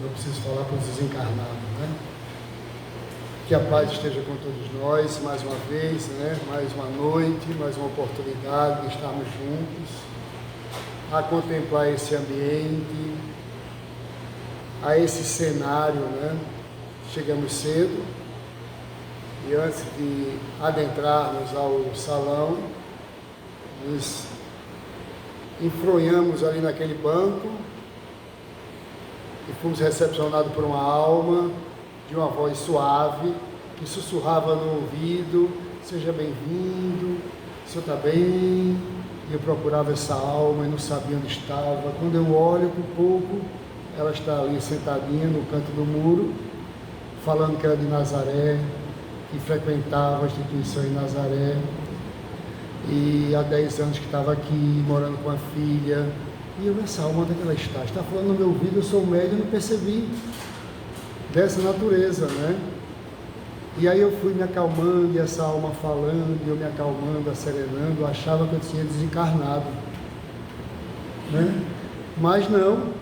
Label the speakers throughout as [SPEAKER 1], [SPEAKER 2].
[SPEAKER 1] não preciso falar para os desencarnados, né? Que a paz esteja com todos nós, mais uma vez, né? Mais uma noite, mais uma oportunidade de estarmos juntos, a contemplar esse ambiente, a esse cenário, né? Chegamos cedo e antes de adentrarmos ao salão, nos enfronhamos ali naquele banco e fomos recepcionados por uma alma de uma voz suave que sussurrava no ouvido: seja bem-vindo, o senhor está bem? E eu procurava essa alma e não sabia onde estava. Quando eu olho por pouco, ela está ali sentadinha no canto do muro, falando que era de Nazaré, que frequentava a instituição em Nazaré, e há 10 anos que estava aqui, morando com a filha. E eu, essa alma, onde é que ela está? Está falando no meu ouvido, eu sou médium, não percebi. Dessa natureza, né? E aí eu fui me acalmando, e essa alma falando, e eu me acalmando, acelerando, eu achava que eu tinha desencarnado, né? Mas não.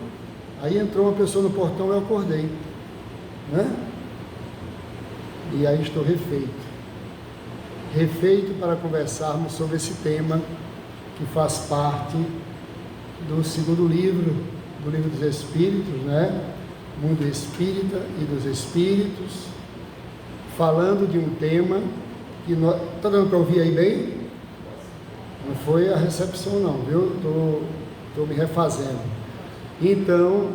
[SPEAKER 1] Aí entrou uma pessoa no portão e eu acordei, né? E aí estou refeito para conversarmos sobre esse tema que faz parte do segundo livro, do Livro dos Espíritos, né? Mundo Espírita e dos Espíritos, falando de um tema que nós... Está dando para ouvir aí bem? Não foi a recepção não, viu? Estou me refazendo. Então,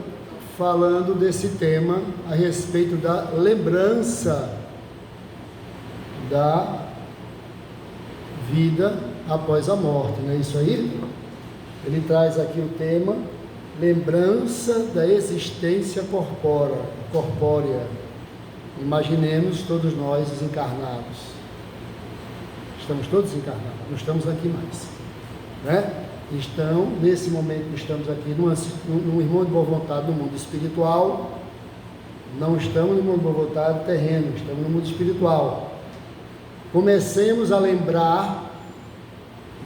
[SPEAKER 1] falando desse tema a respeito da lembrança da vida após a morte, não é isso aí? Ele traz aqui o tema lembrança da existência corpórea. Imaginemos todos nós desencarnados. Estamos todos encarnados, não estamos aqui mais, né? Estão, nesse momento que estamos aqui, num irmão de boa vontade do mundo espiritual. Não estamos no mundo de boa vontade terreno, estamos no mundo espiritual. Comecemos a lembrar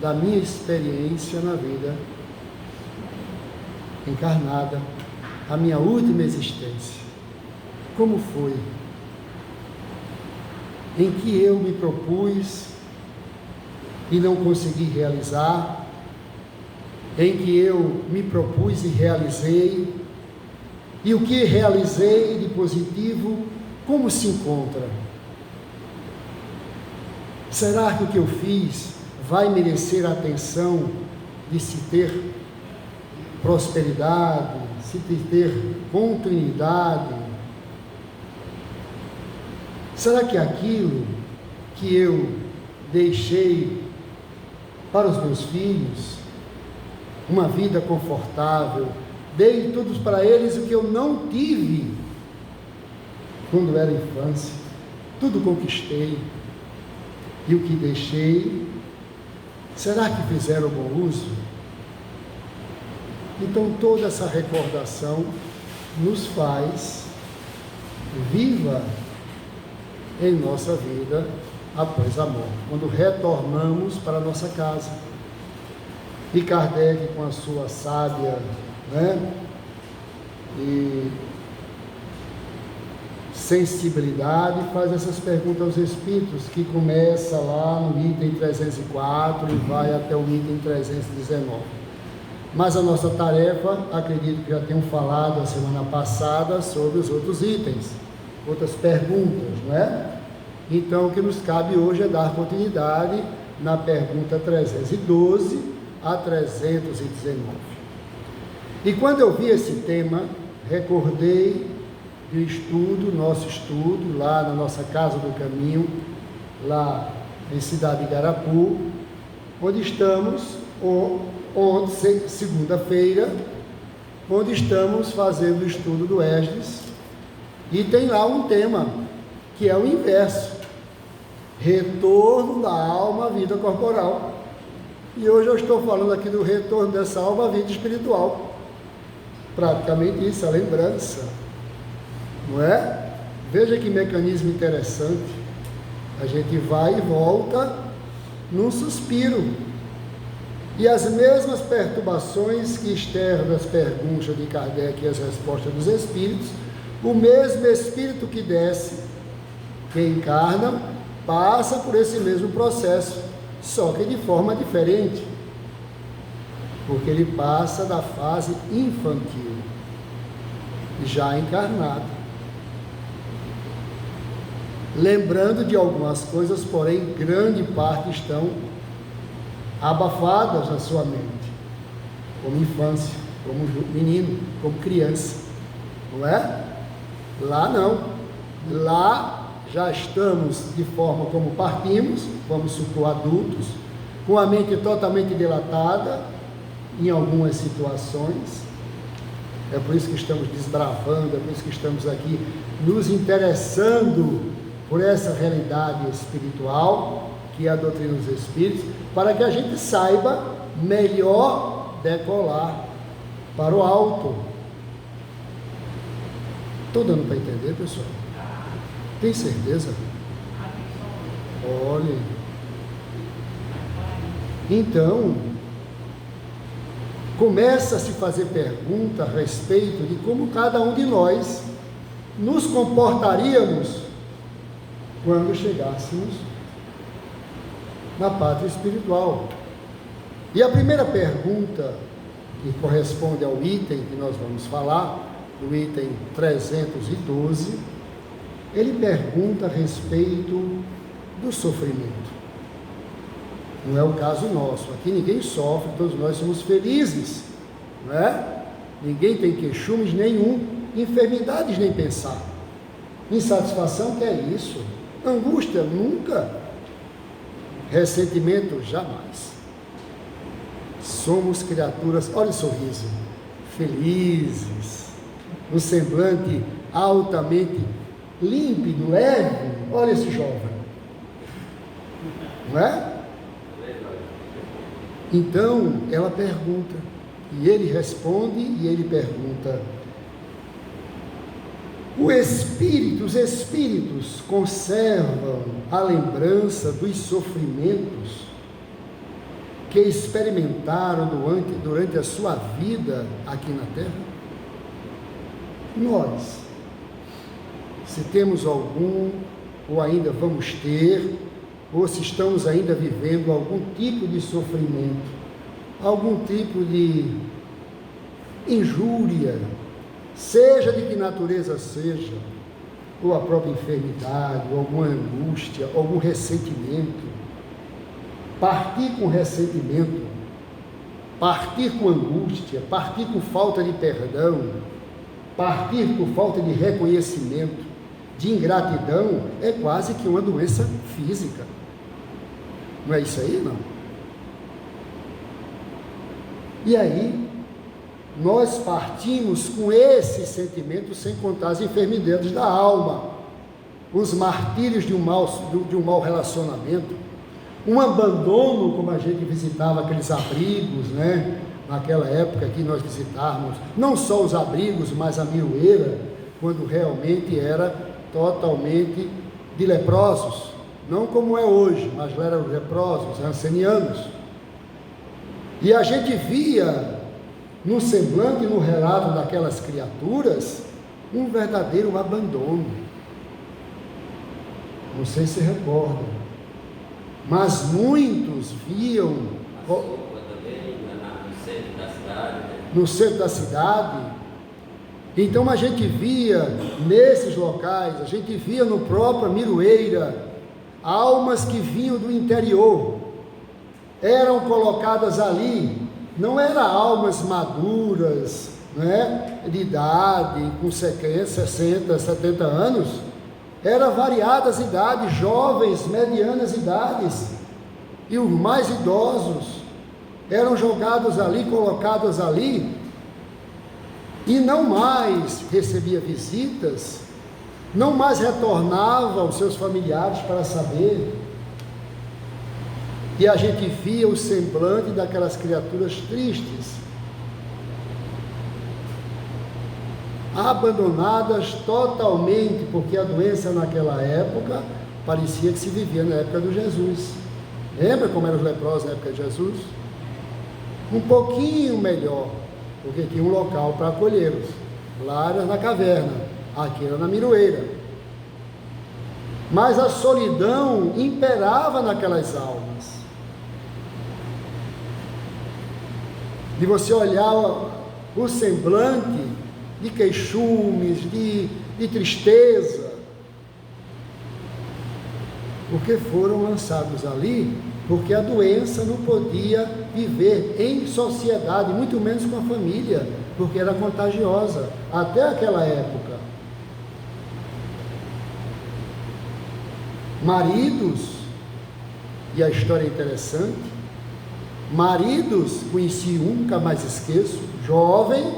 [SPEAKER 1] da minha experiência na vida encarnada, a minha última existência. Como foi? Em que eu me propus e não consegui realizar, em que eu me propus e realizei, e o que realizei de positivo, como se encontra? Será que o que eu fiz vai merecer a atenção de se ter prosperidade, se ter continuidade? Será que aquilo que eu deixei para os meus filhos, uma vida confortável, dei tudo para eles o que eu não tive quando era infância, tudo conquistei, e o que deixei, será que fizeram bom uso? Então toda essa recordação nos faz viva em nossa vida após a morte, quando retornamos para a nossa casa. E Kardec, com a sua sábia, né, e sensibilidade, faz essas perguntas aos Espíritos, que começa lá no item 304 e vai até o item 319. Mas a nossa tarefa, acredito que já tenham falado a semana passada sobre os outros itens, outras perguntas, não é? Então, o que nos cabe hoje é dar continuidade na pergunta 312 a 319. E quando eu vi esse tema, recordei do estudo, nosso estudo, lá na nossa Casa do Caminho, lá em Cidade de Igarapu, onde estamos, ontem, segunda-feira, onde estamos fazendo o estudo do Esdras, e tem lá um tema, que é o inverso, retorno da alma à vida corporal. E hoje eu estou falando aqui do retorno dessa alma à vida espiritual. Praticamente isso, a lembrança. Não é? Veja que mecanismo interessante. A gente vai e volta num suspiro. E as mesmas perturbações que externas das perguntas de Kardec e as respostas dos Espíritos O mesmo Espírito que desce, que encarna, passa por esse mesmo processo, só que de forma diferente, porque ele passa da fase infantil, já encarnado, lembrando de algumas coisas, porém grande parte estão abafadas na sua mente, como infância, como menino, como criança, não é? Lá não, lá já estamos de forma como partimos, vamos supor adultos, com a mente totalmente dilatada em algumas situações. É por isso que estamos desbravando, é por isso que estamos aqui nos interessando por essa realidade espiritual, que é a doutrina dos Espíritos, para que a gente saiba melhor decolar para o alto. Estou dando para entender, pessoal? Tem certeza? Olha. Então, começa a se fazer pergunta a respeito de como cada um de nós nos comportaríamos quando chegássemos na pátria espiritual. E a primeira pergunta, que corresponde ao item que nós vamos falar, o item 312, ele pergunta a respeito do sofrimento. Não é o caso nosso, aqui ninguém sofre, todos nós somos felizes, não é? Ninguém tem queixumes nenhum, enfermidades nem pensar, insatisfação, que é isso? Angústia, nunca. Ressentimento, jamais. Somos criaturas, olha o sorriso, felizes, no semblante altamente límpido, leve. Olha esse jovem, não é? Então ela pergunta, e ele responde, e ele pergunta: os espíritos conservam a lembrança dos sofrimentos que experimentaram durante a sua vida aqui na Terra? Nós, se temos algum, ou ainda vamos ter, ou se estamos ainda vivendo algum tipo de sofrimento, algum tipo de injúria, seja de que natureza seja, ou a própria enfermidade, ou alguma angústia, algum ressentimento, partir com ressentimento, partir com angústia, partir com falta de perdão, partir por falta de reconhecimento, de ingratidão, é quase que uma doença física. Não é isso aí, não? E aí, nós partimos com esse sentimento, sem contar as enfermidades da alma, os martírios de um mau relacionamento, um abandono, como a gente visitava aqueles abrigos, né? Naquela época que nós visitávamos, não só os abrigos, mas a miroeira, quando realmente era totalmente de leprosos, não como é hoje, mas eram leprosos, ancenianos. E a gente via no semblante e no relato daquelas criaturas um verdadeiro abandono. Não sei se recordam, mas muitos viam no centro da cidade. Então a gente via nesses locais, a gente via no próprio Miroeira, almas que vinham do interior, eram colocadas ali, não eram almas maduras, né, de idade, com 60, 70 anos, eram variadas idades, jovens, medianas idades, e os mais idosos eram jogados ali, colocados ali, e não mais recebia visitas, não mais retornava aos seus familiares para saber. E a gente via o semblante daquelas criaturas tristes, abandonadas totalmente, porque a doença naquela época parecia que se vivia na época de Jesus. Lembra como eram os leprosos na época de Jesus? Um pouquinho melhor, porque tinha um local para acolhê-los. Lá era na caverna, aqui era na Miroeira. Mas a solidão imperava naquelas almas. De você olhar o semblante de queixumes, de tristeza, porque foram lançados ali, porque a doença não podia viver em sociedade, muito menos com a família, porque era contagiosa, até aquela época. Maridos, e a história é interessante, maridos, conheci um, nunca mais esqueço, jovem,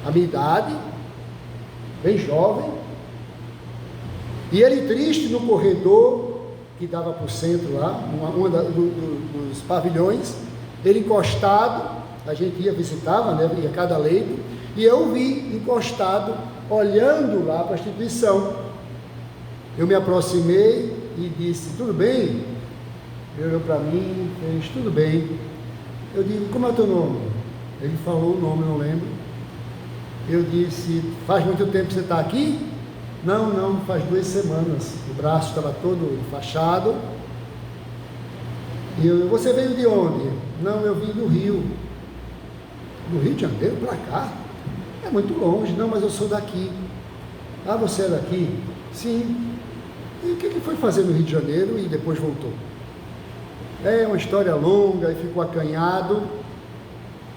[SPEAKER 1] a minha idade, bem jovem, e ele triste no corredor, que dava para o centro lá, dos pavilhões, ele encostado, a gente ia, visitava, né, ia a cada leito, e eu vi encostado, olhando lá para a instituição. Eu me aproximei e disse, tudo bem? Ele olhou para mim, fez, tudo bem. Eu digo, como é o teu nome? Ele falou o nome, não lembro. Eu disse, faz muito tempo que você está aqui? Não, faz 2 semanas. O braço estava todo enfaixado. E você veio de onde? Não, eu vim do Rio. Do Rio de Janeiro para cá? É muito longe. Não, mas eu sou daqui. Ah, você é daqui? Sim. E o que ele foi fazer no Rio de Janeiro e depois voltou? É uma história longa, e ficou acanhado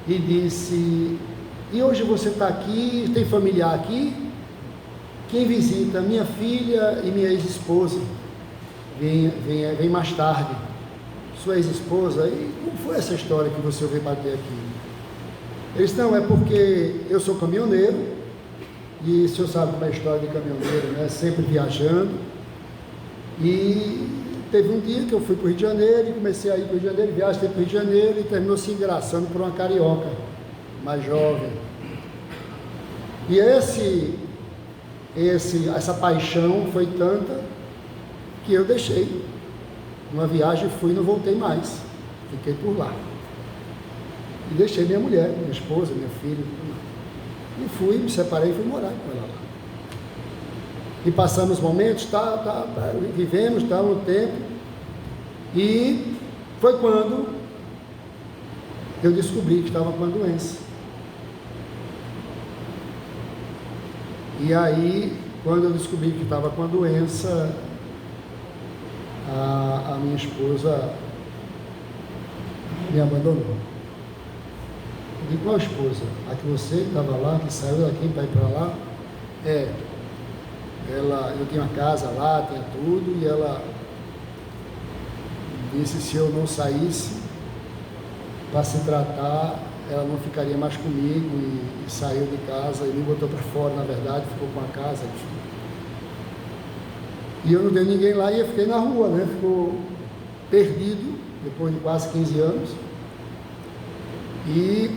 [SPEAKER 1] e disse, e hoje você está aqui, tem familiar aqui? Quem visita? Minha filha e minha ex-esposa, vem mais tarde. Sua ex-esposa, e como foi essa história que você veio bater aqui? Eles, não, é porque eu sou caminhoneiro, e o senhor sabe como é a história de caminhoneiro, né? Sempre viajando, e teve um dia que eu fui para o Rio de Janeiro, e comecei a ir para o Rio de Janeiro, viajei para o Rio de Janeiro, e terminou se engraçando por uma carioca, mais jovem. E essa paixão foi tanta, que eu deixei. Uma viagem fui e não voltei mais, fiquei por lá. E deixei minha mulher, minha esposa, minha filha, e fui, me separei e fui morar com ela lá. E passamos momentos, vivemos um tempo, e foi quando eu descobri que estava com a doença. E aí, quando eu descobri que estava com a doença, a minha esposa me abandonou. Eu digo, qual esposa? A que você estava lá, que saiu daqui para ir para lá? Eu tinha uma casa lá, tinha tudo, e ela disse, se eu não saísse para se tratar, ela não ficaria mais comigo, e saiu de casa e me botou para fora, na verdade, ficou com a casa, enfim. E eu não dei ninguém lá e eu fiquei na rua, né? Ficou perdido, depois de quase 15 anos. E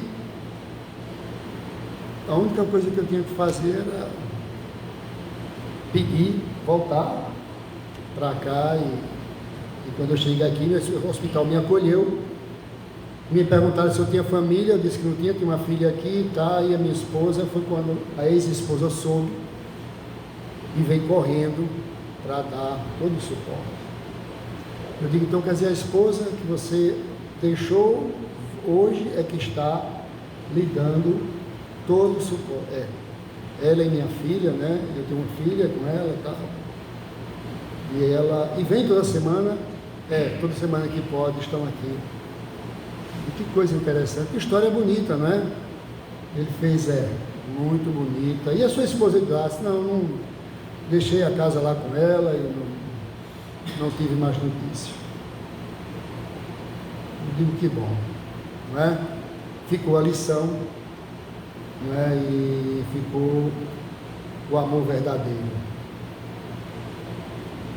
[SPEAKER 1] a única coisa que eu tinha que fazer era pedir, voltar para cá, e quando eu cheguei aqui, o hospital me acolheu, me perguntaram se eu tinha família, eu disse que não tinha uma filha aqui, tá, e a minha esposa, foi quando a ex-esposa soube, e veio correndo para dar todo o suporte. Eu digo, então, quer dizer, a esposa que você deixou, hoje é que está lhe dando todo o suporte. Ela é minha filha, né? Eu tenho uma filha com ela e tal. E vem toda semana, toda semana que pode, estão aqui. E que coisa interessante, que história bonita, não é? Ele fez, muito bonita. E a sua esposa disse, não deixei a casa lá com ela e não tive mais notícia. Eu digo, que bom, não é? Ficou a lição, não é? E ficou o amor verdadeiro.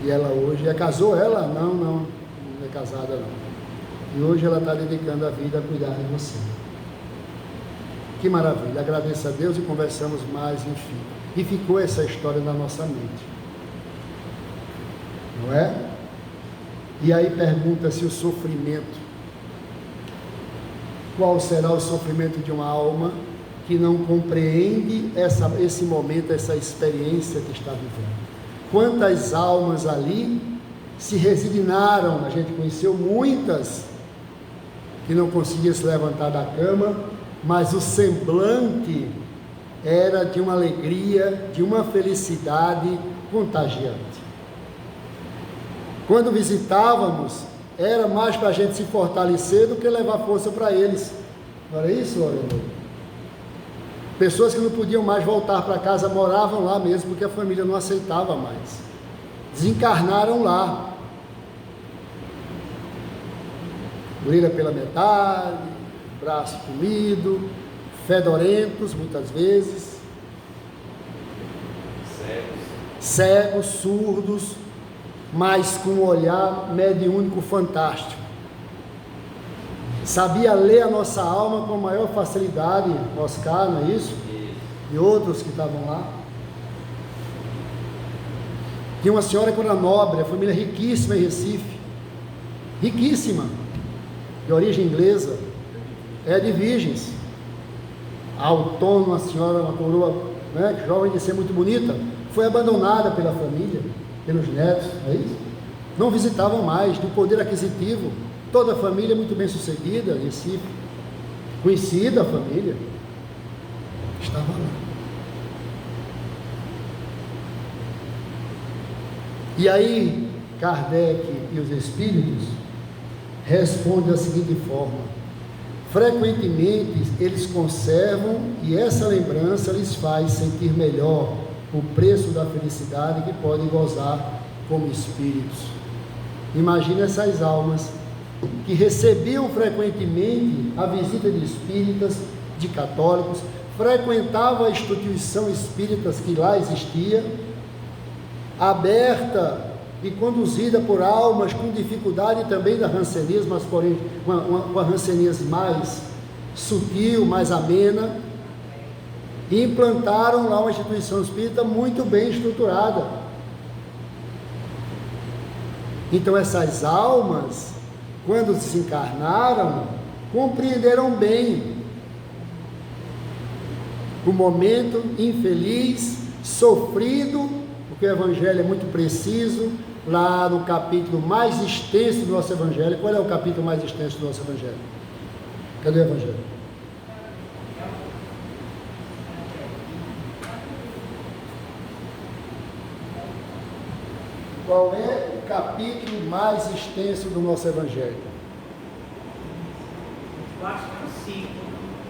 [SPEAKER 1] E ela hoje, casou ela? Não é casada não. E hoje ela está dedicando a vida a cuidar de você. Que maravilha, agradeço a Deus e conversamos mais, enfim. E ficou essa história na nossa mente. Não é? E aí pergunta-se o sofrimento. Qual será o sofrimento de uma alma que não compreende esse momento, essa experiência que está vivendo. Quantas almas ali se resignaram, a gente conheceu muitas que não conseguiam se levantar da cama, mas o semblante era de uma alegria, de uma felicidade contagiante. Quando visitávamos, era mais para a gente se fortalecer do que levar força para eles. Não era isso, Lorena? Pessoas que não podiam mais voltar para casa moravam lá mesmo, porque a família não aceitava mais. Desencarnaram lá. Orelha pela metade, braço comido, fedorentos muitas vezes, cegos, surdos, mas com um olhar mediúnico fantástico. Sabia ler a nossa alma com a maior facilidade, Oscar, não é isso? E outros que estavam lá. Tinha uma senhora que era nobre, a família riquíssima em Recife, riquíssima, de origem inglesa, de Virgens, autônoma, senhora, uma coroa, né, jovem de ser muito bonita, foi abandonada pela família, pelos netos, é isso? Não visitavam mais, do poder aquisitivo, toda a família muito bem sucedida, em Recife, conhecida a família, estava lá. E aí, Kardec e os espíritos respondem da seguinte forma: frequentemente eles conservam e essa lembrança lhes faz sentir melhor o preço da felicidade que podem gozar como espíritos. Imagina essas almas que recebiam frequentemente a visita de espíritas, de católicos, frequentavam a instituição espírita que lá existia, aberta e conduzida por almas com dificuldade também da hanseníase, mas porém uma hanseníase mais sutil, mais amena, e implantaram lá uma instituição espírita muito bem estruturada. Então essas almas, quando desencarnaram, compreenderam bem o momento infeliz, sofrido, porque o Evangelho é muito preciso. Lá no capítulo mais extenso do nosso Evangelho, qual é o capítulo mais extenso do nosso Evangelho? Cadê o Evangelho? Qual é o capítulo mais extenso do nosso Evangelho?
[SPEAKER 2] Eu acho que é o 5.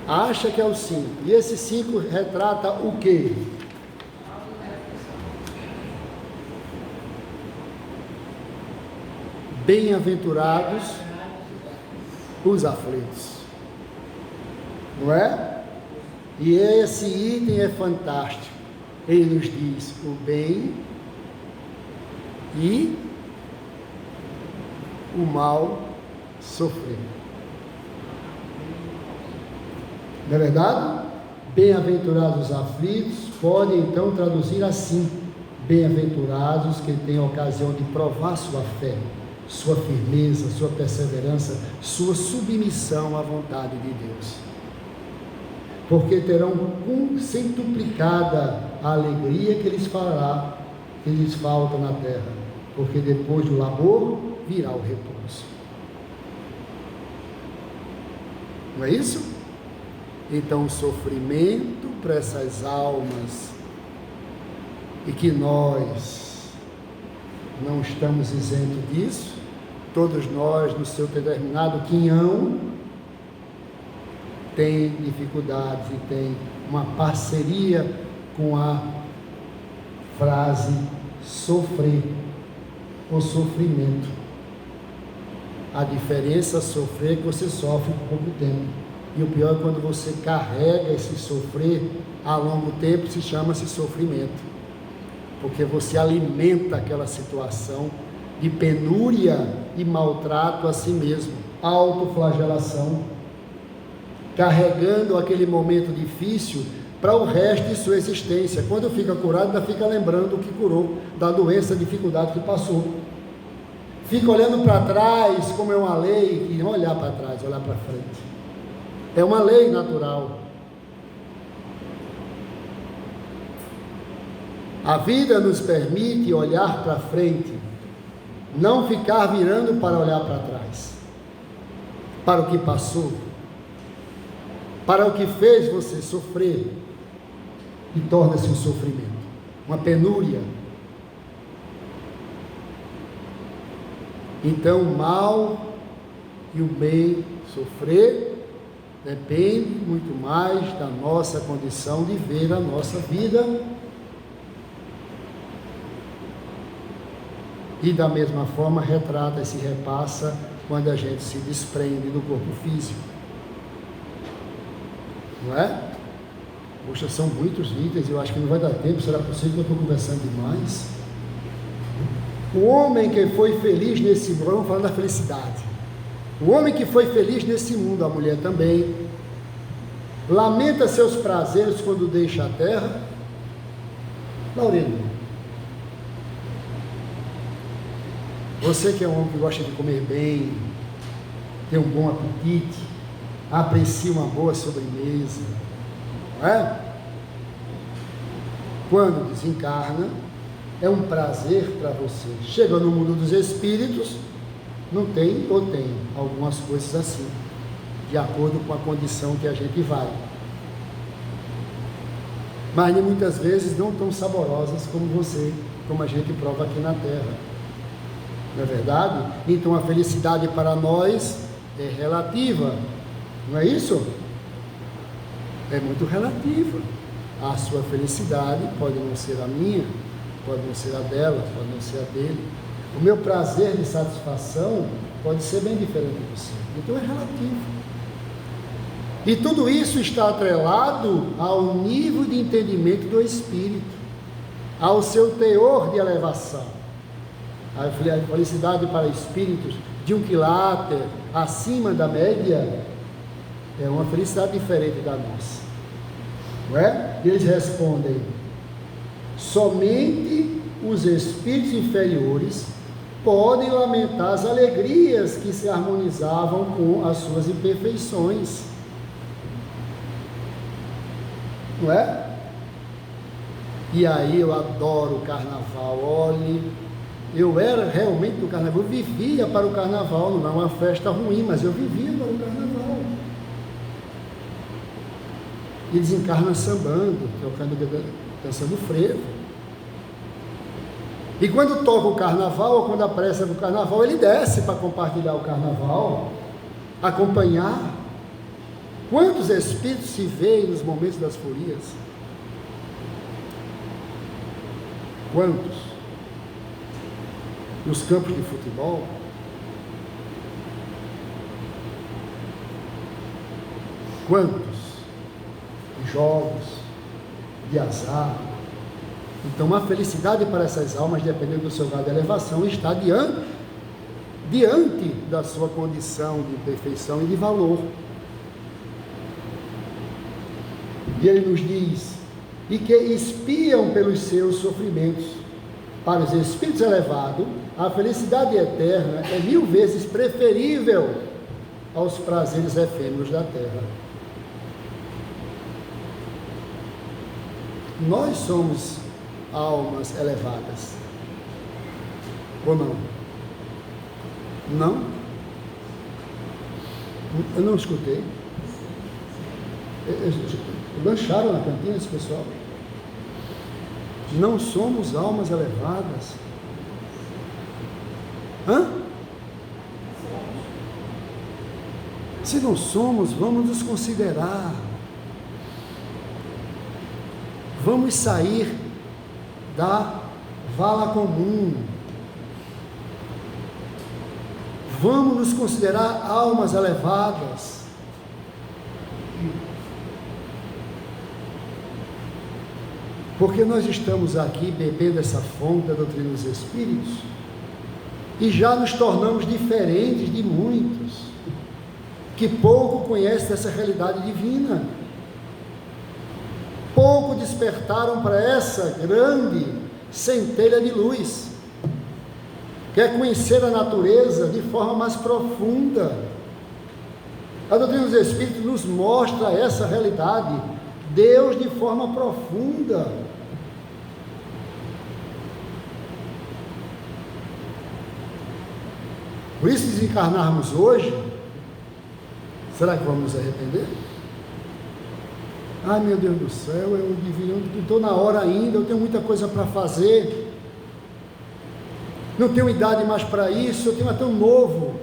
[SPEAKER 1] Acha que é o 5. E esse 5 retrata o quê? Bem-aventurados os aflitos, não é? E esse item é fantástico. Ele nos diz o bem e o mal sofrer. Não é verdade? Bem-aventurados os aflitos pode então traduzir assim: bem-aventurados que têm a ocasião de provar sua fé, sua firmeza, sua perseverança, sua submissão à vontade de Deus, porque terão centuplicada a alegria que lhes falta na terra, porque depois do labor virá o repouso. Não é isso? Então o sofrimento para essas almas, e que nós não estamos isentos disso, todos nós no seu determinado quinhão tem dificuldades e tem uma parceria com a frase sofrer ou sofrimento. A diferença é sofrer que você sofre por pouco tempo, e o pior é quando você carrega esse sofrer a longo tempo, chama-se sofrimento, porque você alimenta aquela situação de penúria e maltrato a si mesmo, autoflagelação, carregando aquele momento difícil para o resto de sua existência. Quando fica curado, ainda fica lembrando o que curou, da doença, dificuldade que passou. Fica olhando para trás, como é uma lei, e não olhar para trás, olhar para frente. É uma lei natural. A vida nos permite olhar para frente, não ficar virando para olhar para trás, para o que passou, para o que fez você sofrer, e torna-se um sofrimento, uma penúria. Então, o mal e o bem sofrer depende muito mais da nossa condição de ver a nossa vida. E da mesma forma retrata e se repassa quando a gente se desprende do corpo físico. Não é? Poxa, são muitos itens, eu acho que não vai dar tempo, será possível que eu estou conversando demais? O homem que foi feliz nesse mundo, vamos falar da felicidade. O homem que foi feliz nesse mundo, a mulher também, lamenta seus prazeres quando deixa a terra. Laurino, você que é um homem que gosta de comer bem, tem um bom apetite, aprecia uma boa sobremesa, não é? Quando desencarna, é um prazer para você. Chega no mundo dos espíritos, não tem ou tem algumas coisas assim, de acordo com a condição que a gente vai. Mas muitas vezes não tão saborosas como a gente prova aqui na Terra. Não é verdade? Então a felicidade para nós é relativa, não é isso? É muito relativa. A sua felicidade pode não ser a minha, pode não ser a dela, pode não ser a dele. O meu prazer de satisfação pode ser bem diferente do seu. Então é relativo. E tudo isso está atrelado ao nível de entendimento do espírito, ao seu teor de elevação. A felicidade para espíritos de um quilate acima da média é uma felicidade diferente da nossa, não é? E eles respondem: somente os espíritos inferiores podem lamentar as alegrias que se harmonizavam com as suas imperfeições, não é? E aí eu adoro o carnaval. Olhe, eu era realmente do carnaval, eu vivia para o carnaval, não é uma festa ruim, mas eu vivia para o carnaval. E desencarna sambando, dançando frevo. E quando toca o carnaval, ou quando a pressa do carnaval, ele desce para compartilhar o carnaval, acompanhar. Quantos espíritos se veem nos momentos das folias? Quantos? Nos campos de futebol? Quantos? Jogos de azar. Então a felicidade para essas almas, dependendo do seu grau de elevação, está diante da sua condição de perfeição e de valor. E ele nos diz: e que espiam pelos seus sofrimentos. Para os espíritos elevados, a felicidade eterna é 1000 vezes preferível aos prazeres efêmeros da terra. Nós somos almas elevadas, ou não? Não? Eu não escutei. Lancharam na cantina esse pessoal? Não somos almas elevadas? Hã? Se não somos, vamos nos considerar. Vamos sair da vala comum. Vamos nos considerar almas elevadas. Porque nós estamos aqui bebendo essa fonte da doutrina dos Espíritos e já nos tornamos diferentes de muitos que pouco conhecem essa realidade divina. Pouco despertaram para essa grande centelha de luz, que é conhecer a natureza de forma mais profunda. A doutrina dos Espíritos nos mostra essa realidade, Deus de forma profunda. Por isso, se desencarnarmos hoje, será que vamos nos arrepender? Ai, meu Deus do céu, eu estou na hora ainda, eu tenho muita coisa para fazer, não tenho idade mais para isso, eu tenho até um novo.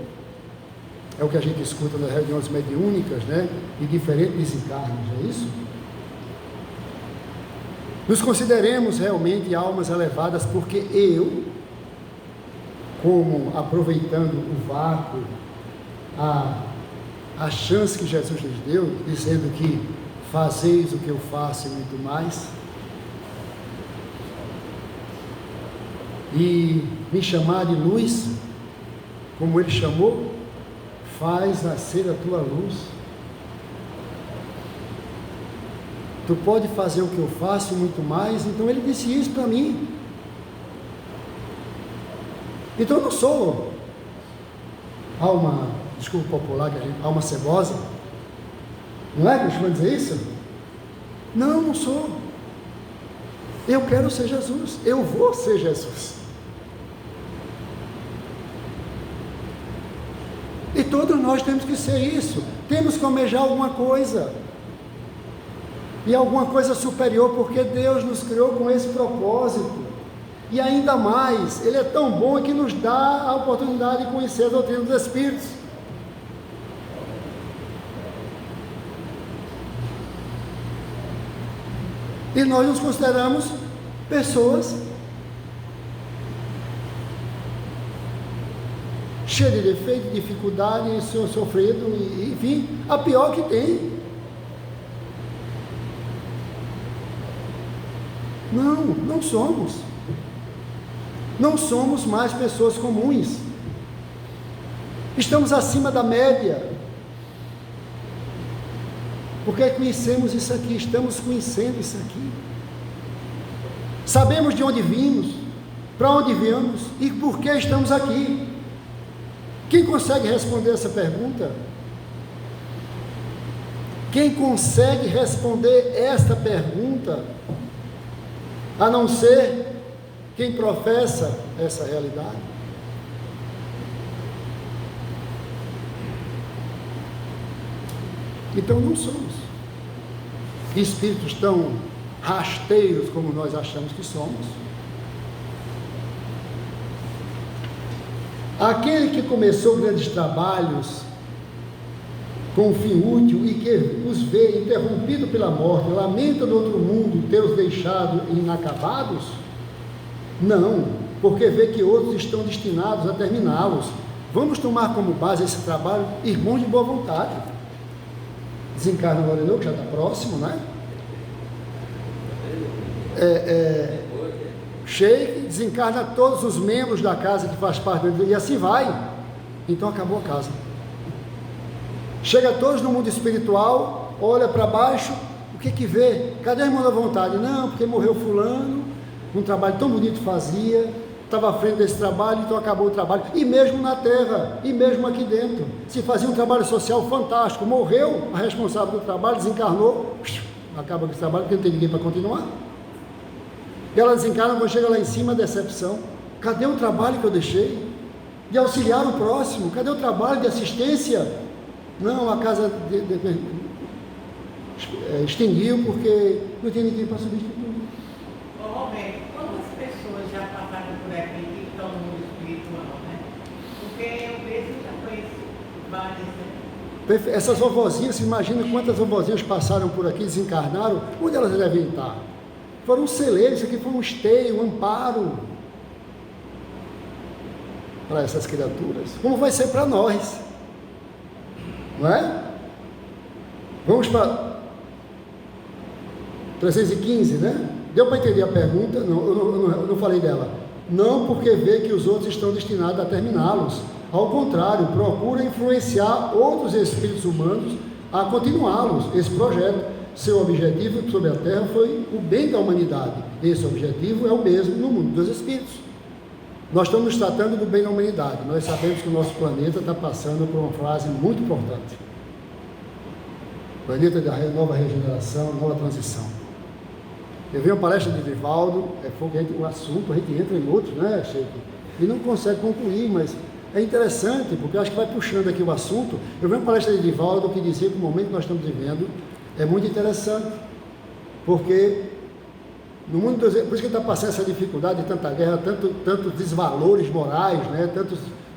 [SPEAKER 1] É o que a gente escuta nas reuniões mediúnicas, né? E diferentes desencarnos, é isso? Nos consideremos realmente almas elevadas, porque eu, como aproveitando o vácuo, a chance que Jesus nos deu, dizendo que fazeis o que eu faço e muito mais, e me chamar de luz, como ele chamou, faz nascer a tua luz. Tu pode fazer o que eu faço e muito mais. Então ele disse isso para mim. Então eu não sou alma, desculpa popular, alma cebosa. Não é que eu vou dizer isso? Não, não sou. Eu quero ser Jesus. Eu vou ser Jesus. E todos nós temos que ser isso. Temos que almejar alguma coisa. E alguma coisa superior, porque Deus nos criou com esse propósito. E ainda mais, Ele é tão bom que nos dá a oportunidade de conhecer a doutrina dos Espíritos. E nós nos consideramos pessoas cheias de defeito, de dificuldade, sofrido, enfim, a pior que tem. Não somos. Não somos mais pessoas comuns. Estamos acima da média. Porque conhecemos isso aqui, estamos conhecendo isso aqui. Sabemos de onde vimos, para onde viemos e por que estamos aqui. Quem consegue responder essa pergunta? Quem consegue responder esta pergunta, a não ser quem professa essa realidade? Então não somos espíritos tão rasteiros como nós achamos que somos. Aquele que começou grandes trabalhos com um fim útil e que os vê interrompido pela morte, lamenta no outro mundo ter-os deixado inacabados? Não, porque vê que outros estão destinados a terminá-los. Vamos tomar como base esse trabalho, irmãos de boa vontade. Desencarna agora não, que já está próximo, né? Sheik desencarna todos os membros da casa que faz parte dele, e assim vai. Então acabou a casa. Chega todos no mundo espiritual, olha para baixo, o que vê? Cadê a irmã da vontade? Não, porque morreu fulano, um trabalho tão bonito fazia, estava à frente desse trabalho, então acabou o trabalho. E mesmo na terra, e mesmo aqui dentro, se fazia um trabalho social fantástico, morreu a responsável do trabalho, desencarnou, acaba com esse trabalho porque não tem ninguém para continuar. E ela desencarna, quando chega lá em cima, a decepção. Cadê o trabalho que eu deixei? De auxiliar o próximo? Cadê o trabalho de assistência? Não, a casa extinguiu porque não tinha ninguém para substituir.
[SPEAKER 2] Roberto, quantas pessoas já passaram por aqui que estão no mundo espiritual, né? Porque eu mesmo já conheci várias, né?
[SPEAKER 1] Essas vovozinhas, se imagina quantas vovozinhas passaram por aqui, desencarnaram, onde elas devem estar? Foram um celeiro, isso aqui foi um esteio, um amparo para essas criaturas. Como vai ser para nós? Não é? Vamos para 315, né? Deu para entender a pergunta? Não, eu não falei dela. Não porque vê que os outros estão destinados a terminá-los. Ao contrário, procura influenciar outros espíritos humanos a continuá-los. Esse projeto, seu objetivo sobre a Terra foi o bem da humanidade. Esse objetivo é o mesmo no mundo dos espíritos. Nós estamos tratando do bem da humanidade. Nós sabemos que o nosso planeta está passando por uma fase muito importante. Planeta da nova regeneração, nova transição. Eu vi uma palestra de Divaldo, o assunto, a gente entra em outros, né, Sheik? E não consegue concluir, mas é interessante, porque eu acho que vai puxando aqui o assunto. Eu vi uma palestra de Divaldo que dizia que o momento que nós estamos vivendo é muito interessante, porque no mundo, por isso que ele está passando essa dificuldade de tanta guerra, tantos desvalores morais, né?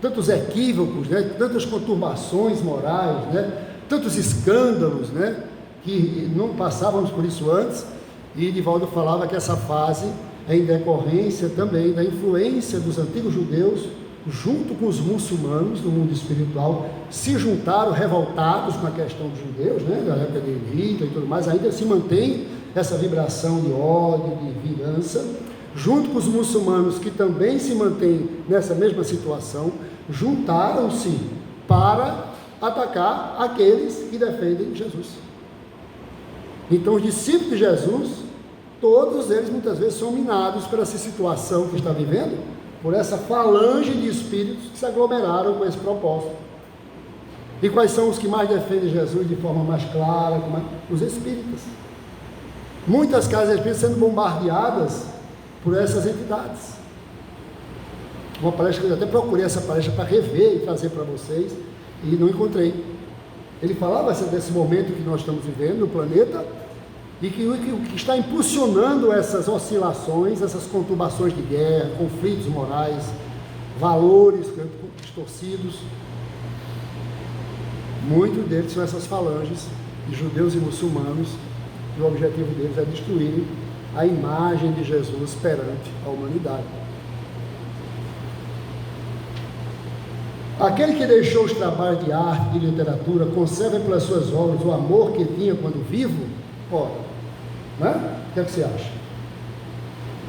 [SPEAKER 1] tantos equívocos, né? Tantas conturbações morais, né? Tantos escândalos, né? Que não passávamos por isso antes. E Divaldo falava que essa fase é em decorrência também da influência dos antigos judeus, junto com os muçulmanos no mundo espiritual, se juntaram revoltados com a questão dos judeus, né? Da época de Hitler e tudo mais, ainda se mantém essa vibração de ódio, de vingança, junto com os muçulmanos que também se mantêm nessa mesma situação, juntaram-se para atacar aqueles que defendem Jesus. Então os discípulos de Jesus, todos eles muitas vezes são minados por essa situação que está vivendo, por essa falange de espíritos que se aglomeraram com esse propósito. E quais são os que mais defendem Jesus de forma mais clara? Os espíritas. Muitas casas espíritas sendo bombardeadas por essas entidades. Uma palestra que eu até procurei essa palestra para rever e trazer para vocês, e não encontrei. Ele falava desse momento que nós estamos vivendo no planeta, e que o que está impulsionando essas oscilações, essas conturbações de guerra, conflitos morais, valores distorcidos, muitos deles são essas falanges de judeus e muçulmanos, e o objetivo deles é destruir a imagem de Jesus perante a humanidade. Aquele que deixou os trabalhos de arte e de literatura conserva pelas suas obras o amor que tinha quando vivo? Ora, né? O que é que você acha?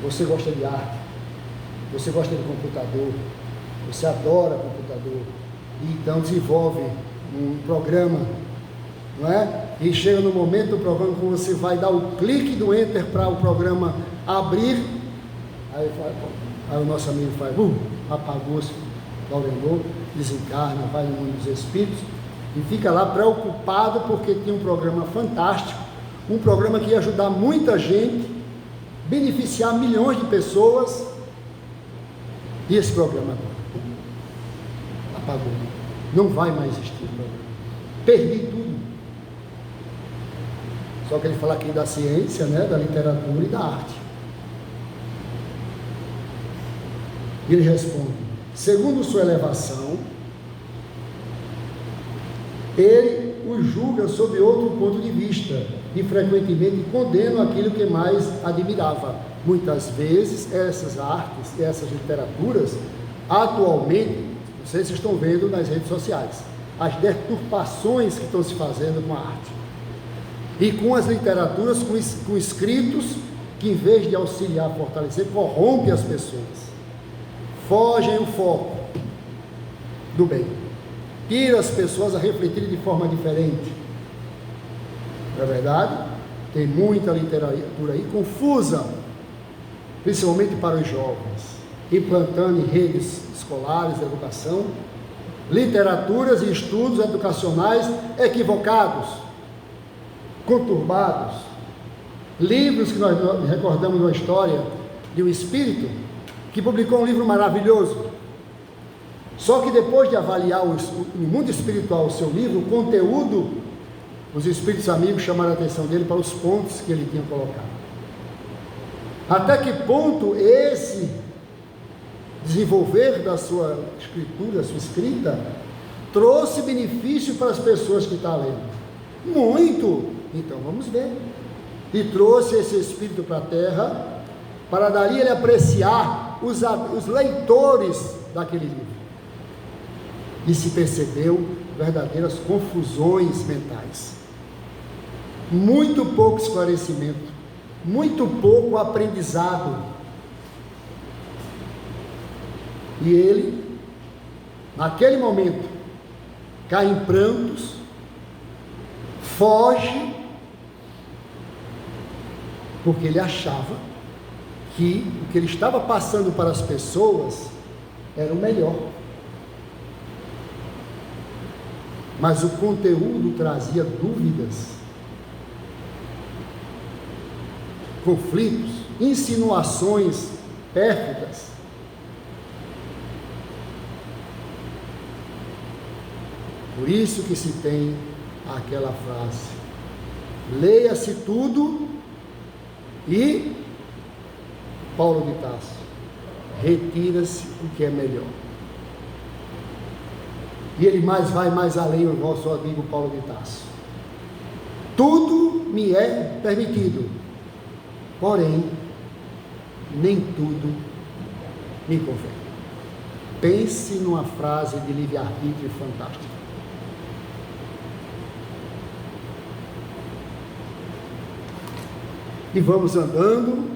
[SPEAKER 1] Você gosta de arte, você gosta de computador, você adora computador, e então desenvolve um programa, não é? E chega no momento do programa que você vai dar o clique do enter para o programa abrir, aí o nosso amigo faz, apagou-se, laureou, desencarna, vai no mundo dos espíritos, e fica lá preocupado porque tinha um programa fantástico, um programa que ia ajudar muita gente, beneficiar milhões de pessoas, e esse programa agora apagou, não vai mais existir o programa, perdi tudo. Só que ele fala aqui da ciência, né, da literatura e da arte. E ele responde: segundo sua elevação, ele os julga sob outro ponto de vista e frequentemente condena aquilo que mais admirava. Muitas vezes essas artes e essas literaturas, atualmente, vocês estão vendo nas redes sociais, as deturpações que estão se fazendo com a arte. E com as literaturas, com escritos que, em vez de auxiliar, fortalecer, corrompe as pessoas, fogem o foco do bem, tira as pessoas a refletirem de forma diferente. Não é verdade? Tem muita literatura aí confusa, principalmente para os jovens, implantando em redes escolares de educação literaturas e estudos educacionais equivocados, conturbados, livros que nós recordamos uma história de um espírito que publicou um livro maravilhoso, só que depois de avaliar no mundo espiritual o seu livro, o conteúdo, os espíritos amigos chamaram a atenção dele para os pontos que ele tinha colocado. Até que ponto esse desenvolver da sua escritura, da sua escrita, trouxe benefício para as pessoas que estão lendo? Muito! Então vamos ver. E trouxe esse espírito para a terra, para dali ele apreciar os leitores daquele livro. E se percebeu verdadeiras confusões mentais, muito pouco esclarecimento, muito pouco aprendizado. E ele, naquele momento, cai em prantos, foge, porque ele achava que o que ele estava passando para as pessoas era o melhor. Mas o conteúdo trazia dúvidas, conflitos, insinuações pérfidas. Por isso que se tem aquela frase: leia-se tudo e, Paulo de Tarso, retira-se o que é melhor. E ele vai mais além, o nosso amigo Paulo de Tarso. Tudo me é permitido, porém, nem tudo me convém. Pense numa frase de livre-arbítrio fantástica. E vamos andando.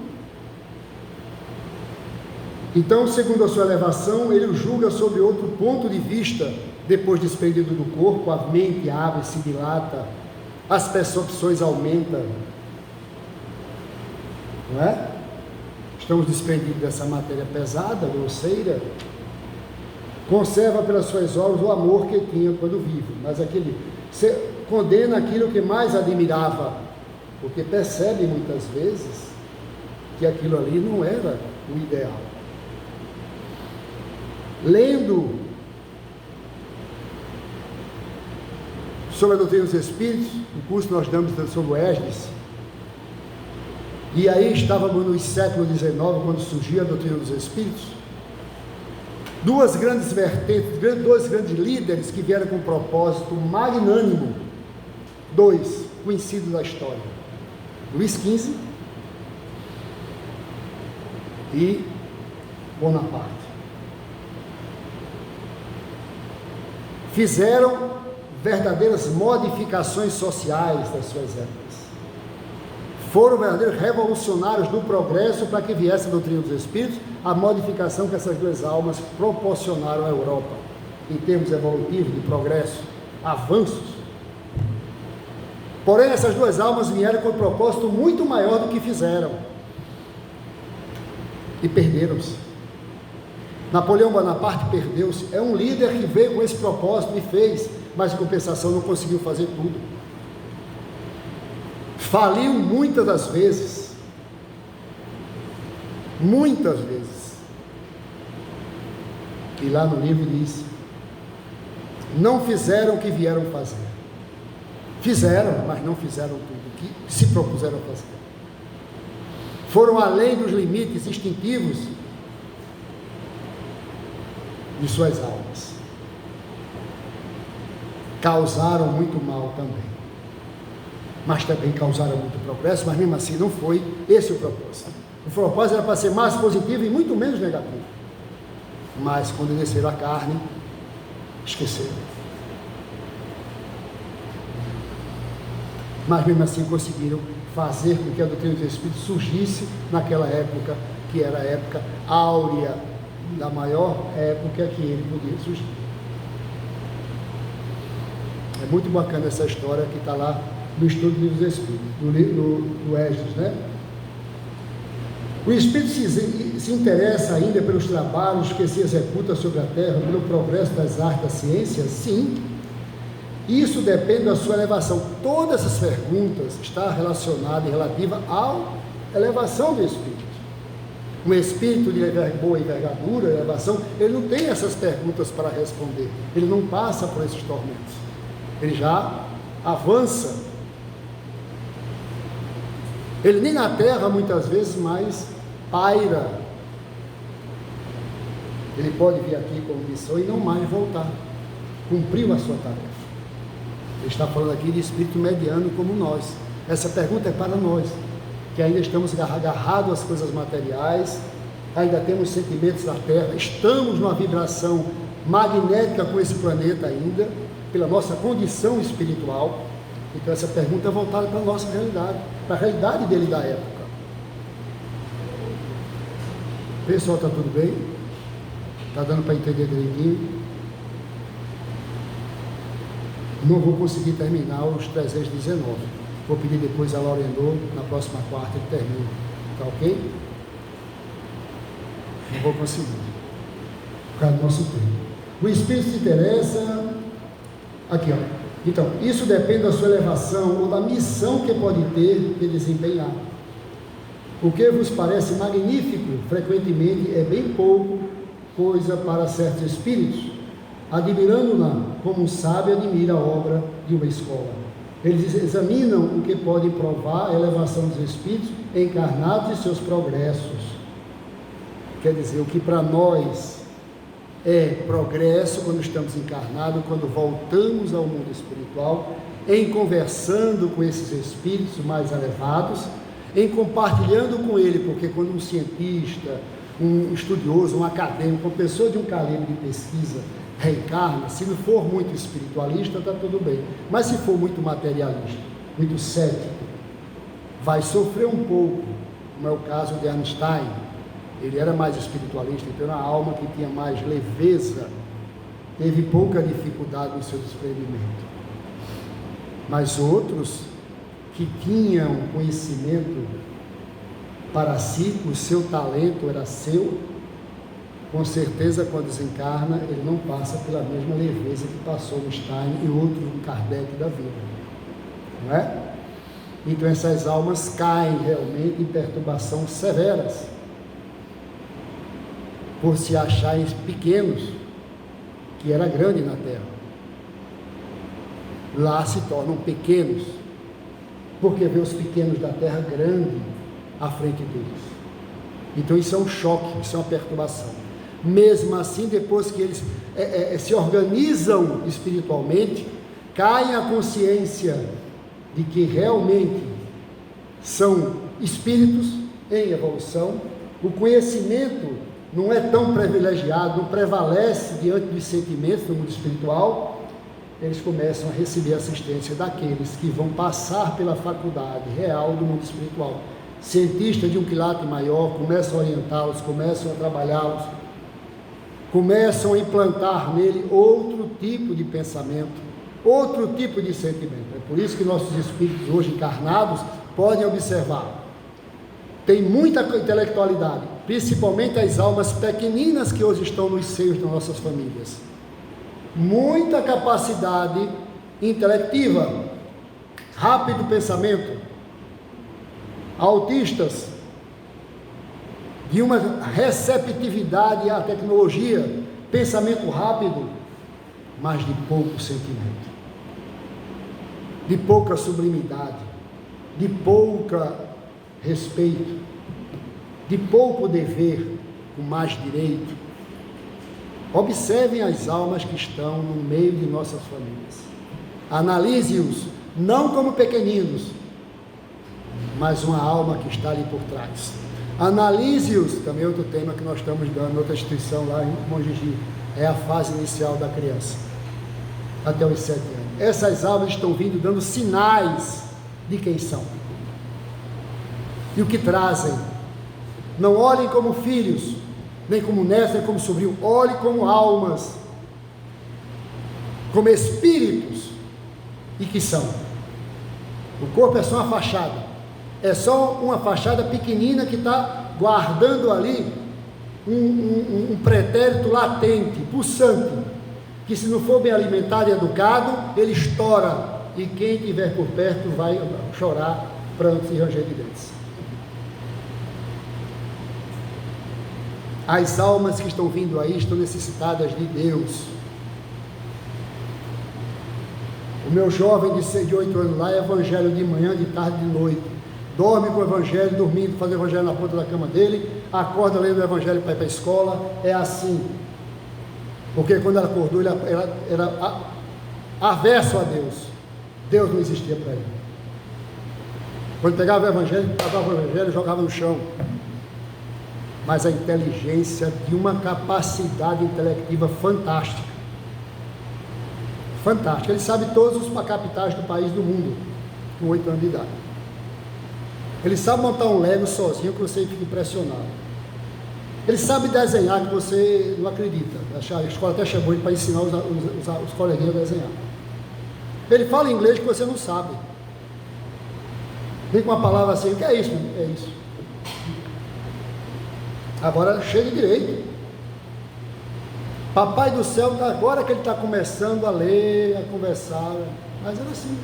[SPEAKER 1] Então, segundo a sua elevação, ele o julga sob outro ponto de vista. Depois desprendido do corpo, a mente abre, se dilata, as percepções aumentam, não é? Estamos desprendidos dessa matéria pesada, grosseira. Conserva pelas suas obras o amor que tinha quando vivo, mas você condena aquilo que mais admirava, porque percebe muitas vezes que aquilo ali não era o ideal. Lendo sobre a doutrina dos Espíritos, o curso que nós damos sobre o Esdras, e aí estávamos no século XIX, quando surgiu a doutrina dos Espíritos, duas grandes vertentes, dois grandes líderes que vieram com um propósito magnânimo, dois conhecidos da história, Luís XV e Bonaparte. Fizeram verdadeiras modificações sociais das suas épocas. Foram verdadeiros revolucionários do progresso para que viesse a doutrina dos Espíritos, a modificação que essas duas almas proporcionaram à Europa, em termos evolutivos, de progresso, avanços. Porém, essas duas almas vieram com um propósito muito maior do que fizeram. E perderam-se. Napoleão Bonaparte perdeu-se. É um líder que veio com esse propósito e fez, mas em compensação não conseguiu fazer tudo. Faliu muitas das vezes. Muitas vezes. E lá no livro diz: não fizeram o que vieram fazer. Fizeram, mas não fizeram tudo o que se propuseram a fazer. Foram além dos limites instintivos de suas almas. Causaram muito mal também, mas também causaram muito progresso, mas mesmo assim não foi esse o propósito. O propósito era para ser mais positivo e muito menos negativo, mas quando desceram a carne, esqueceram. Mas mesmo assim conseguiram fazer com que a doutrina dos Espíritos surgisse naquela época, que era a época áurea, da maior época que ele podia surgir. É muito bacana essa história que está lá no estudo do livro dos Espíritos, do Esdras, né? O Espírito se interessa ainda pelos trabalhos que se executam sobre a Terra, pelo progresso das artes, da ciência? Sim. Isso depende da sua elevação. Todas essas perguntas estão relacionadas e relativas à elevação do Espírito. Um espírito de boa envergadura, elevação, ele não tem essas perguntas para responder. Ele não passa por esses tormentos. Ele já avança. Ele nem na terra, muitas vezes, mais paira. Ele pode vir aqui como missão e não mais voltar. Cumpriu a sua tarefa. Ele está falando aqui de espírito mediano como nós. Essa pergunta é para nós, que ainda estamos agarrados às coisas materiais, ainda temos sentimentos da terra, estamos numa vibração magnética com esse planeta ainda, pela nossa condição espiritual. Então essa pergunta é voltada para a nossa realidade, para a realidade dele da época. Pessoal, está tudo bem? Está dando para entender direitinho? Não vou conseguir terminar os 319. Vou pedir depois a Laurendô, na próxima quarta ele termina. Tá ok? Não vou conseguir, por causa do nosso tempo. O Espírito se interessa. Aqui, ó. Então, isso depende da sua elevação ou da missão que pode ter de desempenhar. O que vos parece magnífico, frequentemente é bem pouco coisa para certos espíritos. admirando-na como um sábio admira a obra de uma escola. Eles examinam o que podem provar a elevação dos espíritos encarnados e seus progressos. Quer dizer, o que para nós é progresso quando estamos encarnados, quando voltamos ao mundo espiritual, em conversando com esses espíritos mais elevados, em compartilhando com ele, porque quando um cientista, um estudioso, um acadêmico, uma pessoa de um calibre de pesquisa reencarna, se não for muito espiritualista, está tudo bem, mas se for muito materialista, muito cético, vai sofrer um pouco, como é o caso de Einstein. Ele era mais espiritualista, então era uma alma que tinha mais leveza, teve pouca dificuldade no seu desprendimento. Mas outros que tinham conhecimento para si, o seu talento era seu, com certeza quando desencarna, ele não passa pela mesma leveza que passou no Stein e outros no Kardec da vida, não é? Então essas almas caem realmente em perturbações severas, por se acharem pequenos, que era grande na Terra. Lá se tornam pequenos, porque vê os pequenos da Terra grande à frente deles. Então isso é um choque, isso é uma perturbação. Mesmo assim, depois que eles se organizam espiritualmente, cai a consciência de que realmente são espíritos em evolução, o conhecimento não é tão privilegiado, não prevalece diante dos sentimentos do mundo espiritual, eles começam a receber assistência daqueles que vão passar pela faculdade real do mundo espiritual. Cientistas de um quilate maior começam a orientá-los, começam a trabalhá-los, começam a implantar nele outro tipo de pensamento, outro tipo de sentimento. É por isso que nossos espíritos hoje encarnados podem observar, tem muita intelectualidade, principalmente as almas pequeninas que hoje estão nos seios das nossas famílias, muita capacidade intelectiva, rápido pensamento, autistas, de uma receptividade à tecnologia, pensamento rápido, mas de pouco sentimento, de pouca sublimidade, de pouca respeito, de pouco dever, com mais direito. Observem as almas que estão no meio de nossas famílias, analise-os, não como pequeninos, mas uma alma que está ali por trás. Analise-os, também outro tema que nós estamos dando, outra instituição lá em Monjiji, é a fase inicial da criança, até os 7 anos. Essas almas estão vindo dando sinais de quem são e o que trazem. Não olhem como filhos, nem como netos, nem como sobrinho, olhem como almas, como espíritos, e que são. O corpo é só uma fachada, é só uma fachada pequenina que está guardando ali um pretérito latente, pulsante, que se não for bem alimentado e educado, ele estoura, e quem estiver por perto vai chorar, prantos e ranger de dentes. As almas que estão vindo aí estão necessitadas de Deus. O meu jovem de 8 anos lá é evangelho de manhã, de tarde, de noite. Dorme com o evangelho, dormindo, faz o evangelho na ponta da cama dele, acorda lendo o evangelho para ir para a escola. É assim. Porque quando ela acordou, ele era averso a Deus. Deus não existia para ele. Quando pegava o evangelho, pegava o evangelho e jogava no chão. Mas a inteligência de uma capacidade intelectiva fantástica. Fantástica. Ele sabe todos os capitais do país, do mundo, com 8 anos de idade. Ele sabe montar um Lego sozinho que você fica impressionado. Ele sabe desenhar que você não acredita. A escola até chamou ele para ensinar os coleguinhas a desenhar. Ele fala inglês que você não sabe. Vem com uma palavra assim, o que é isso? É isso. Agora chega direito. Papai do céu, agora que ele está começando a ler, a conversar, mas era assim.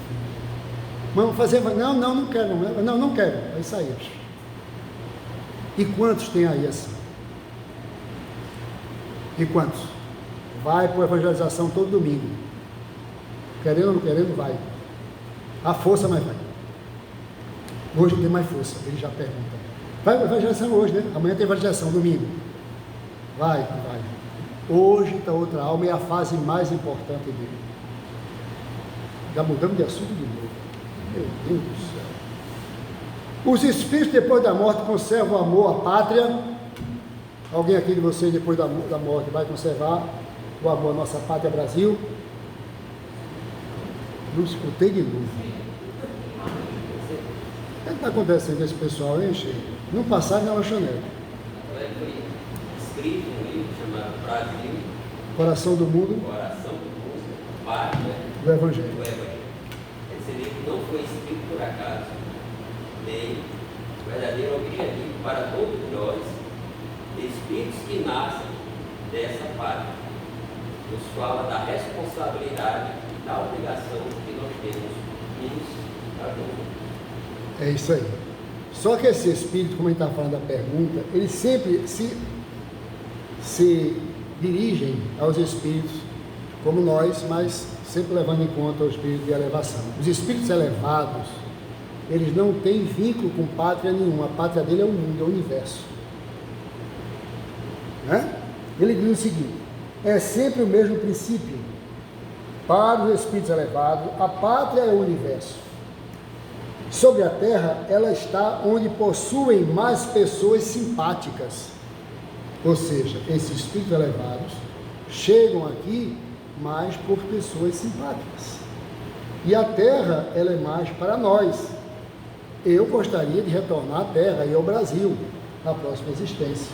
[SPEAKER 1] Vamos fazer, não quero, não quero, é isso aí. E quantos tem aí assim? E quantos? vai para a evangelização todo domingo. Querendo ou não querendo, vai. A força, mas vai. Hoje tem mais força, ele já pergunta. Vai para a evangelização hoje, né? Amanhã tem evangelização, domingo. Vai. Hoje está outra alma, é a fase mais importante dele. Já mudamos de assunto de novo. Meu Deus do céu. Os espíritos depois da morte conservam o amor à pátria. Alguém aqui de vocês depois da morte vai conservar o amor à nossa pátria Brasil? Não escutei de novo. O que está acontecendo com esse pessoal, hein, Cheio? Não passaram na lanchonete.
[SPEAKER 3] Foi escrito um livro chamado Brasil,
[SPEAKER 1] Coração do Mundo,
[SPEAKER 3] Pátria
[SPEAKER 1] do Evangelho.
[SPEAKER 3] do Evangelho. Esse livro não foi escrito por acaso, nem o verdadeiro objetivo para todos nós, espíritos que nascem dessa pátria. Nos fala da responsabilidade e da obrigação que nós temos uns para com os outros.
[SPEAKER 1] É isso aí. Só que esse espírito, como a gente está falando da pergunta, eles sempre se dirigem aos espíritos como nós, mas sempre levando em conta o espírito de elevação. Os espíritos elevados, eles não têm vínculo com pátria nenhuma. A pátria dele é o mundo, é o universo. Né? Ele diz o seguinte: é sempre o mesmo princípio. Para os espíritos elevados, a pátria é o universo. Sobre a terra, ela está onde possuem mais pessoas simpáticas. Ou seja, esses espíritos elevados chegam aqui mais por pessoas simpáticas. E a terra, ela é mais para nós. Eu gostaria de retornar à terra e ao Brasil na próxima existência.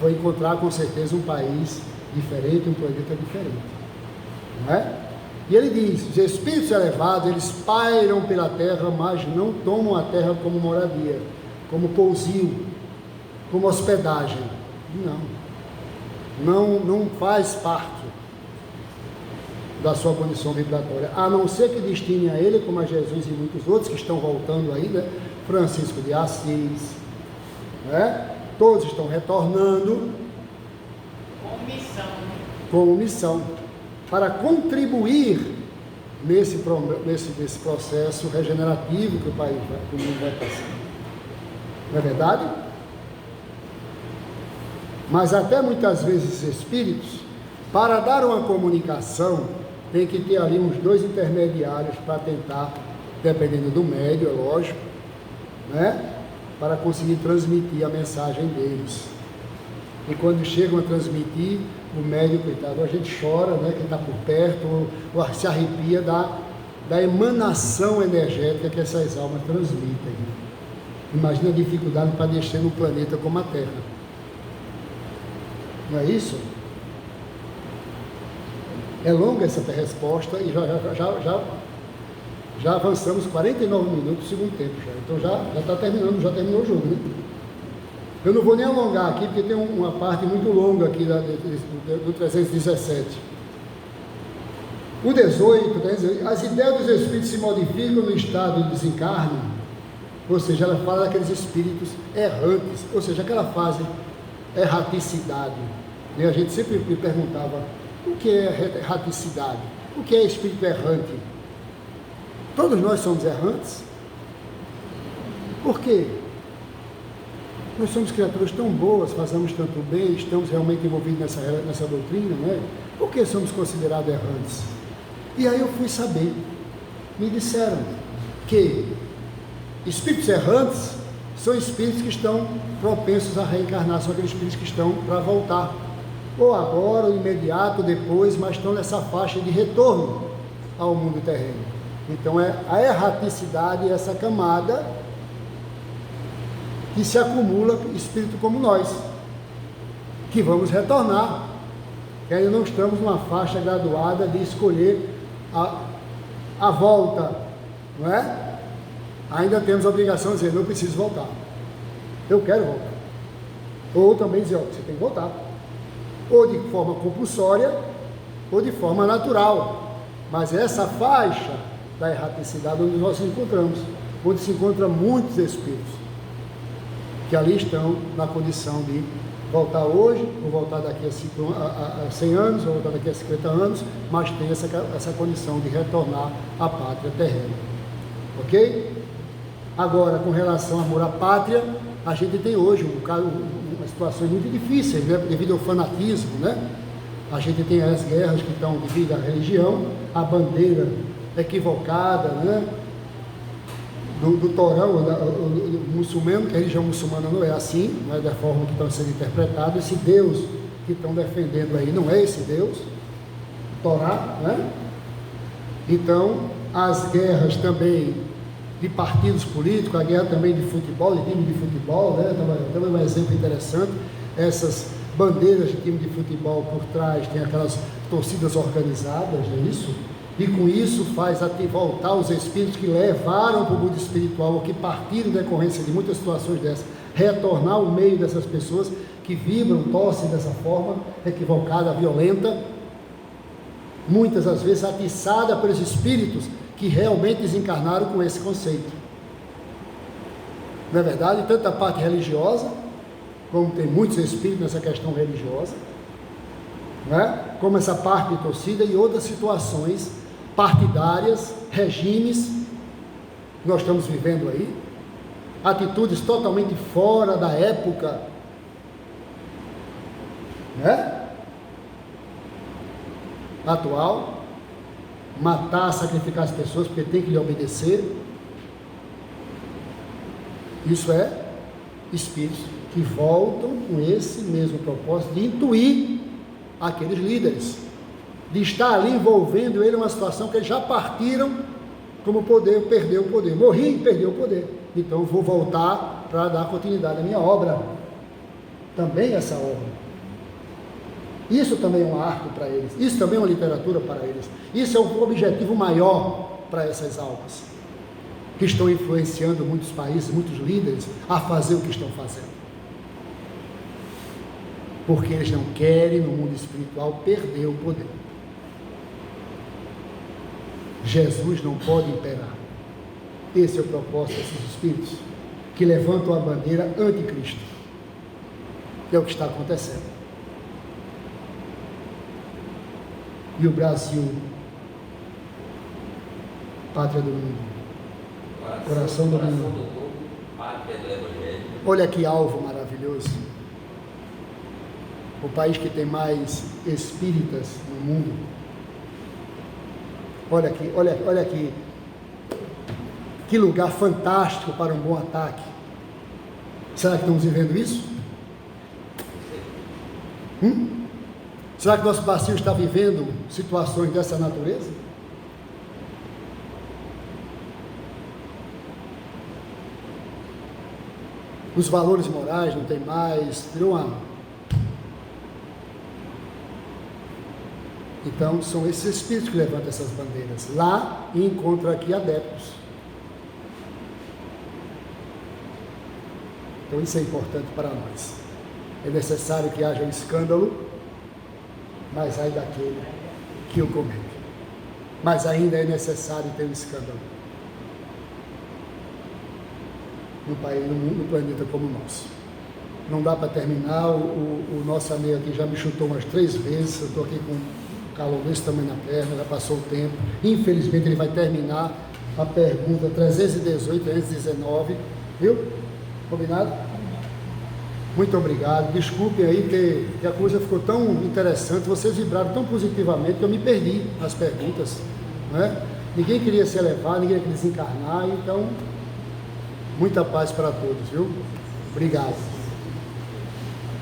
[SPEAKER 1] Vou encontrar com certeza um país diferente, um planeta diferente. Não é? E ele diz: os espíritos elevados, eles pairam pela terra, mas não tomam a terra como moradia, como pousio, como hospedagem. Não faz parte da sua condição vibratória, a não ser que destinem a ele, como a Jesus e muitos outros que estão voltando aí, né? Francisco de Assis, né? Todos estão retornando como missão, para contribuir nesse processo regenerativo que o mundo vai passar. Não é verdade? Mas até muitas vezes esses espíritos, para dar uma comunicação, tem que ter ali uns 2 intermediários para tentar, dependendo do médio, é lógico, né? Para conseguir transmitir a mensagem deles. E quando chegam a transmitir, o médium, coitado, a gente chora, né? Quem está por perto, ou se arrepia da emanação energética que essas almas transmitem. Imagina a dificuldade para descer num planeta como a Terra. Não é isso? É longa essa resposta e já avançamos 49 minutos do segundo tempo já. Então já está terminando, já terminou o jogo, né? Eu não vou nem alongar aqui, porque tem uma parte muito longa aqui do 317. O 18, as ideias dos espíritos se modificam no estado de desencarne, ou seja, ela fala daqueles espíritos errantes, ou seja, aquela fase erraticidade. E a gente sempre me perguntava: o que é erraticidade? O que é espírito errante? Todos nós somos errantes. Por quê? Nós somos criaturas tão boas, fazemos tanto bem, estamos realmente envolvidos nessa doutrina, não é? Por que somos considerados errantes? E aí eu fui saber. Me disseram que espíritos errantes são espíritos que estão propensos a reencarnar, são aqueles espíritos que estão para voltar. Ou agora, ou imediato, ou depois, mas estão nessa faixa de retorno ao mundo terreno. Então é a erraticidade, essa camada que se acumula espírito como nós, que vamos retornar, que ainda não estamos numa faixa graduada de escolher a volta, não é? Ainda temos a obrigação de dizer: não preciso voltar, eu quero voltar. Ou também dizer: você tem que voltar, ou de forma compulsória, ou de forma natural. Mas essa faixa da erraticidade onde nós nos encontramos, onde se encontram muitos espíritos que ali estão na condição de voltar hoje, vou voltar daqui a 100 anos, vou voltar daqui a 50 anos, mas tem essa condição de retornar à pátria terrena. Ok? Agora, com relação ao amor à pátria, a gente tem hoje uma situação muito difícil, né? Devido ao fanatismo, né? A gente tem as guerras que estão devido à religião, a bandeira equivocada, né? Do Torão, o muçulmano, que a religião muçulmana não é assim, não é da forma que estão sendo interpretados. Esse Deus que estão defendendo aí não é esse Deus, o Torá, né? Então, as guerras também de partidos políticos, a guerra também de futebol, de time de futebol, né? Também um exemplo interessante, essas bandeiras de time de futebol por trás, tem aquelas torcidas organizadas, não é isso? E com isso faz voltar os espíritos que levaram para o mundo espiritual, ou que partiram da decorrência de muitas situações dessas, retornar ao meio dessas pessoas que vibram, torcem dessa forma equivocada, violenta, muitas das vezes atiçada pelos espíritos que realmente desencarnaram com esse conceito. Não é verdade? Tanto a parte religiosa, como tem muitos espíritos nessa questão religiosa, né? Como essa parte de torcida e outras situações partidárias, regimes, que nós estamos vivendo aí, atitudes totalmente fora da época, né? Atual, matar, sacrificar as pessoas porque tem que lhe obedecer. Isso é espíritos que voltam com esse mesmo propósito de intuir aqueles líderes, de estar ali envolvendo ele em uma situação que eles já partiram como poder, perdeu o poder, morri e perdeu o poder, então vou voltar para dar continuidade à minha obra, também essa obra. Isso também é um arco para eles, isso também é uma literatura para eles, isso é um objetivo maior para essas almas, que estão influenciando muitos países, muitos líderes a fazer o que estão fazendo. Porque eles não querem, no mundo espiritual, perder o poder. Jesus não pode imperar. Esse é o propósito desses espíritos, que levantam a bandeira anticristo, que é o que está acontecendo. E o Brasil, pátria do mundo, coração do mundo,
[SPEAKER 3] pátria do Evangelho.
[SPEAKER 1] Olha que alvo maravilhoso. O país que tem mais espíritas no mundo. Olha aqui, olha aqui. Que lugar fantástico para um bom ataque. Será que estamos vivendo isso? Será que nosso Brasil está vivendo situações dessa natureza? Os valores morais não tem mais, virou uma... Então, são esses espíritos que levantam essas bandeiras lá e encontram aqui adeptos. Então, isso é importante para nós. É necessário que haja um escândalo, mas ai daquele que o comete. Mas ainda é necessário ter um escândalo no país, no planeta como o nosso. Não dá para terminar, o nosso amigo aqui já me chutou umas 3 vezes, eu estou aqui com calor desse tamanho na perna, já passou o tempo. Infelizmente ele vai terminar a pergunta 318, 319, viu? Combinado? Muito obrigado. Desculpem aí que a coisa ficou tão interessante, vocês vibraram tão positivamente que eu me perdi nas perguntas, né? Ninguém queria se elevar, ninguém queria desencarnar, então muita paz para todos, viu? Obrigado.